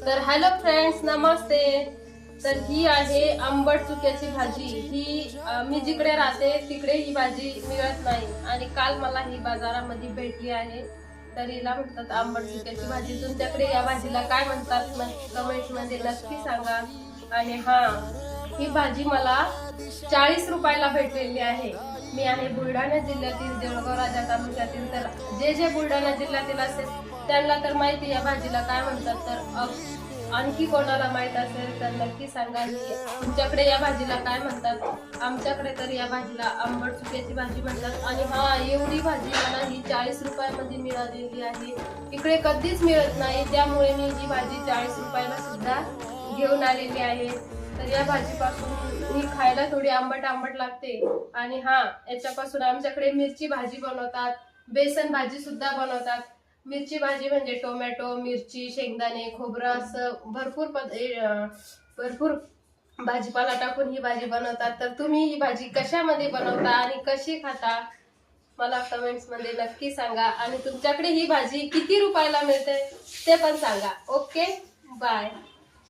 तर hello friends, नमस्ते. तर ही आहे आंबट चुक्याची भाजी. ही मी जिकडे राहते तिकडे ही भाजी मिळत नाही आणि काल मला ही बाजारामध्ये भेटली आहे. तर हिला म्हणतात आंबट चुक्याची भाजी. तुमच्याकडे या भाजीला काय म्हणतात कमेंट मध्ये नक्की सांगा. आणि हा, ही भाजी मला 40 रुपयाला भेटलेली आहे. मी आहे बुलढाणा जिल्ह्यातील देऊळगाव राजा तालुक्यातील. तर जे बुलढाणा जिल्ह्यातील असेल त्यांना तर माहिती या भाजीला काय म्हणतात. तर आणखी कोणाला माहित असेल तर नक्की सांगा तुमच्याकडे या भाजीला काय म्हणतात. आमच्याकडे तर या भाजीला आंबट चुक्याची भाजी म्हणतात. आणि हा, एवढी भाजी मला ही 40 रुपयामध्ये मिळालेली आहे. इकडे कधीच मिळत नाही, त्यामुळे मी ही भाजी 40 रुपयाला सुद्धा घेऊन आलेली आहे. तर या भाजीपासून ही खायला थोडी आंबट आंबट लागते. आणि हा, याच्यापासून आमच्याकडे मिरची भाजी बनवतात, बेसन भाजी सुद्धा बनवतात. मिरची भाजी म्हणजे टोमॅटो, मिरची, शेंगदाणे, खोबरं असं भरपूर भाजीपाला टाकून ही भाजी बनवतात. तर तुम्ही ही भाजी कशामध्ये बनवता आणि कशी खाता मला कमेंट्स मध्ये नक्की सांगा. आणि तुमच्याकडे ही भाजी किती रुपयाला मिळते ते पण सांगा. Okay, bye.